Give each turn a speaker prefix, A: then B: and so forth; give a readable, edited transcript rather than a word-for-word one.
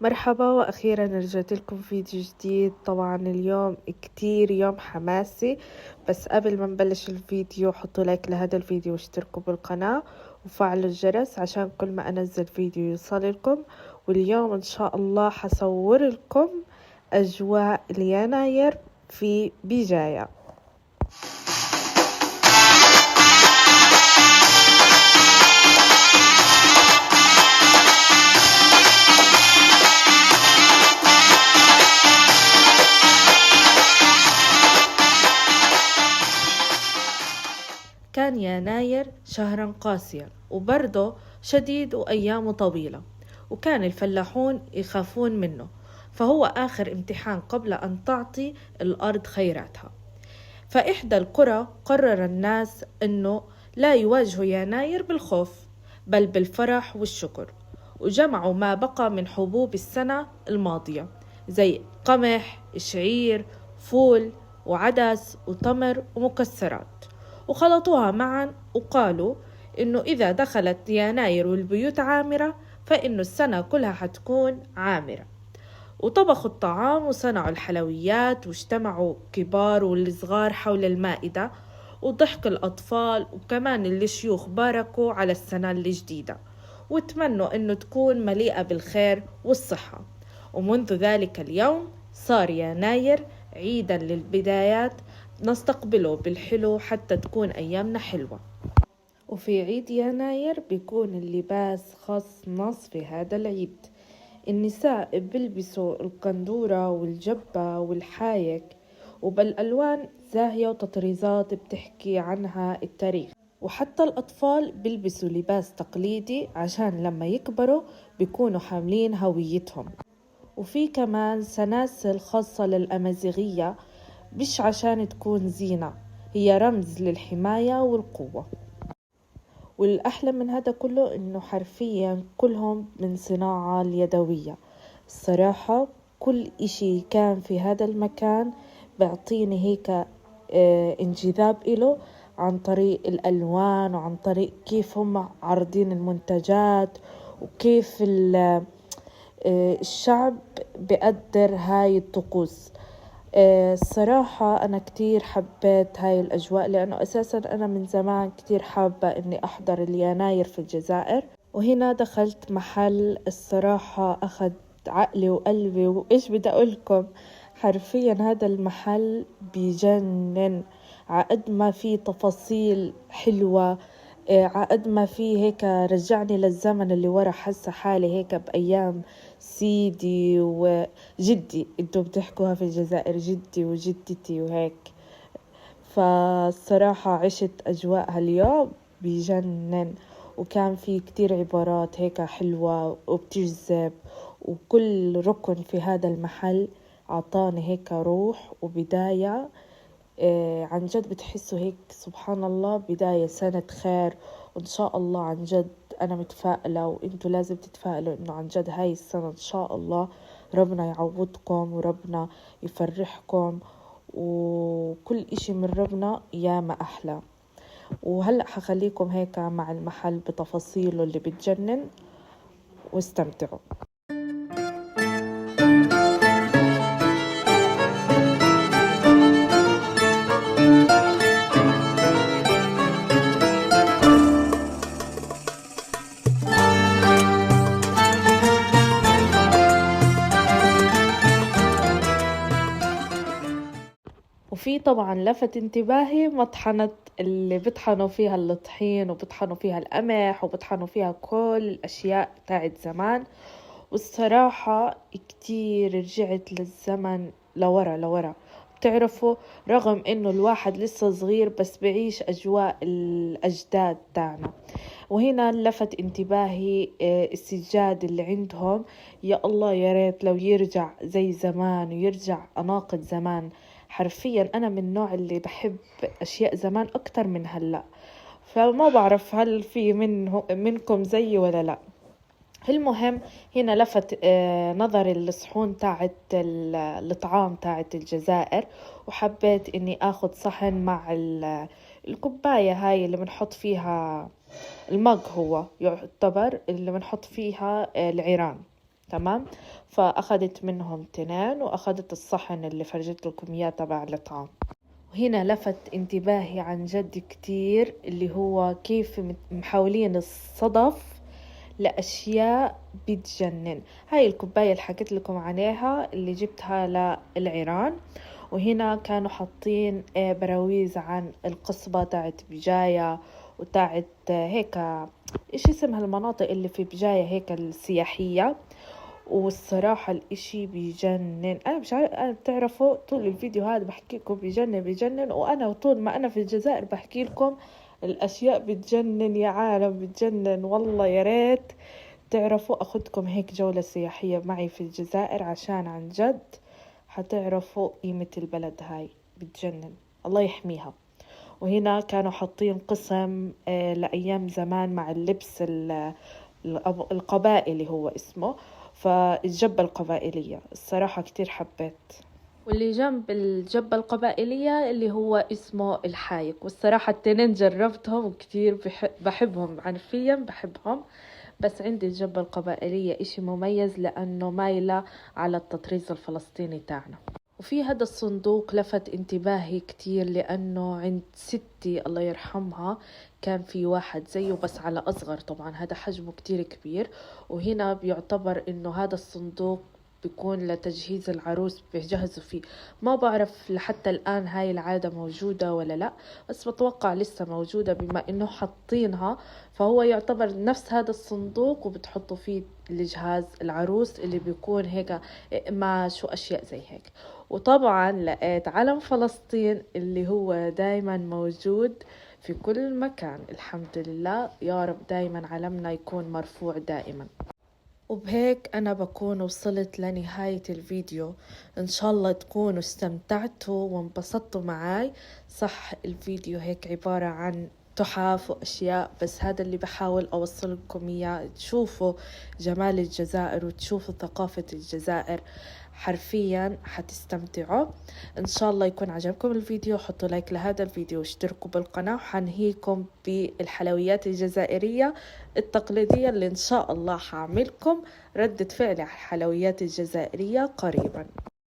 A: مرحبا، وأخيرا رجعت لكم فيديو جديد. طبعا اليوم كتير يوم حماسي، بس قبل ما نبلش الفيديو حطوا لايك لهذا الفيديو واشتركوا بالقناة وفعلوا الجرس عشان كل ما أنزل فيديو يوصل لكم. واليوم إن شاء الله حصور لكم أجواء يناير في بجاية. كان يناير شهرا قاسيا وبرده شديد وأيامه طويلة، وكان الفلاحون يخافون منه، فهو آخر امتحان قبل أن تعطي الأرض خيراتها. فإحدى القرى قرر الناس أنه لا يواجهوا يناير بالخوف بل بالفرح والشكر، وجمعوا ما بقى من حبوب السنة الماضية زي قمح، شعير، فول وعدس وتمر ومكسرات، وخلطوها معا وقالوا إنه إذا دخلت يناير والبيوت عامرة فإنه السنة كلها حتكون عامرة. وطبخوا الطعام وصنعوا الحلويات، واجتمعوا كبار والصغار حول المائدة، وضحك الأطفال، وكمان الشيوخ باركوا على السنة الجديدة وتمنوا أنه تكون مليئة بالخير والصحة. ومنذ ذلك اليوم صار يناير عيدا للبدايات، نستقبله بالحلو حتى تكون أيامنا حلوة. وفي عيد يناير بيكون اللباس خاص نص في هذا العيد. النساء بيلبسوا القندورة والجبة والحايك، وبالألوان زاهية وتطريزات بتحكي عنها التاريخ. وحتى الأطفال بيلبسوا لباس تقليدي عشان لما يكبروا بيكونوا حاملين هويتهم. وفي كمان سلاسل خاصة للأمازيغية، مش عشان تكون زينة، هي رمز للحماية والقوة. والأحلى من هذا كله إنه حرفيا كلهم من صناعة اليدوية. الصراحة كل إشي كان في هذا المكان بعطيني هيك انجذاب إله، عن طريق الألوان وعن طريق كيف هم عارضين المنتجات، وكيف الشعب بقدر هاي الطقوس. الصراحة أنا كتير حبيت هاي الأجواء، لأنه أساساً أنا من زمان كتير حابة أني أحضر اليناير في الجزائر. وهنا دخلت محل الصراحة أخذ عقلي وقلبي، وإيش بدي أقولكم، حرفياً هذا المحل بيجنن. عقد ما فيه تفاصيل حلوة، عقد ما فيه هيك رجعني للزمن اللي ورا، حاسة حالي هيك بأيام سيدي وجدي، انتوا بتحكوها في الجزائر جدي وجدتي وهيك. فالصراحة عشت أجواء هاليوم بيجنن، وكان في كتير عبارات هيك حلوة وبتجذب، وكل ركن في هذا المحل عطاني هيك روح وبداية. عن جد بتحسوا هيك سبحان الله بداية سنة خير، وإن شاء الله عن جد أنا متفائلة، وإنتوا لازم تتفائلوا إنه عن جد هاي السنة إن شاء الله ربنا يعوضكم وربنا يفرحكم، وكل إشي من ربنا ياما أحلى. وهلأ حخليكم هيك مع المحل بتفاصيله اللي بتجنن، واستمتعوا. وفي طبعا لفت انتباهي مطحنة اللي بطحنوا فيها الطحين وبطحنوا فيها القمح وبطحنوا فيها كل الأشياء تاعت زمان. والصراحة كتير رجعت للزمن لورا. بتعرفوا، رغم انه الواحد لسه صغير بس بعيش أجواء الأجداد تاعنا. وهنا لفت انتباهي السجاد اللي عندهم، يا الله يا ريت لو يرجع زي زمان ويرجع أناقة زمان. حرفيا أنا من النوع اللي بحب أشياء زمان أكتر من هلأ، فما بعرف هل في منكم زيي ولا لا. المهم هنا لفت نظري الصحون تاعت الطعام تاعت الجزائر، وحبيت اني اخذ صحن مع الكوباية هاي اللي بنحط فيها المج، هو يعتبر اللي بنحط فيها العيران، تمام. فأخذت منهم 2 وأخذت الصحن اللي فرجت لكم إياه تبع الطعام. وهنا لفت انتباهي عن جد كتير اللي هو كيف محاولين الصدف لأشياء بتجنن. هاي الكوباية اللي حكيت لكم عليها اللي جبتها للعيران، وهنا كانوا حاطين براويز عن القصبة تاعت بجاية وتاعت هيك إيش اسمها المناطق اللي في بجاية هيك السياحية. والصراحة الإشي بيجنن. أنا مش عارف، أنا بتعرفوا طول الفيديو هذا بحكي لكم بيجنن، وأنا طول ما أنا في الجزائر بحكي لكم الأشياء بتجنن يا عالم، بتجنن والله. يا ريت تعرفوا أخدكم هيك جولة سياحية معي في الجزائر، عشان عن جد حتعرفوا قيمة البلد هاي، بتجنن الله يحميها. وهنا كانوا حاطين قسم لأيام زمان مع اللبس القبائلي هو اسمه، فالجبة القبائلية الصراحة كتير حبيت. واللي جنب الجبة القبائلية اللي هو اسمه الحايك، والصراحة التنين جربتهم وكتير بحبهم، حرفيا بحبهم. بس عندي الجبة القبائلية إشي مميز لأنه مايلة على التطريز الفلسطيني تاعنا. وفي هذا الصندوق لفت انتباهي كتير لأنه عند ستي الله يرحمها كان في واحد زيه بس على أصغر، طبعا هذا حجمه كتير كبير. وهنا بيعتبر إنه هذا الصندوق بيكون لتجهيز العروس بيجهزوا فيه. ما بعرف لحتى الآن هاي العادة موجودة ولا لا، بس بتوقع لسه موجودة بما إنه حاطينها. فهو يعتبر نفس هذا الصندوق وبتحطوا فيه لجهاز العروس اللي بيكون هيك قماش وأشياء زي هيك. وطبعا لقيت علم فلسطين اللي هو دايما موجود في كل مكان، الحمد لله يا رب دايما علمنا يكون مرفوع دائما. وبهيك أنا بكون وصلت لنهاية الفيديو. إن شاء الله تكونوا استمتعتوا وانبسطتوا معاي. صح الفيديو هيك عبارة عن تحف وأشياء، بس هذا اللي بحاول أوصل لكم إياه، تشوفوا جمال الجزائر وتشوفوا ثقافة الجزائر، حرفيا حتستمتعوا. إن شاء الله يكون عجبكم الفيديو، حطوا لايك لهذا الفيديو واشتركوا بالقناة، وحنهيكم بالحلويات الجزائرية التقليدية اللي إن شاء الله حعملكم ردة فعل على الحلويات الجزائرية قريبا.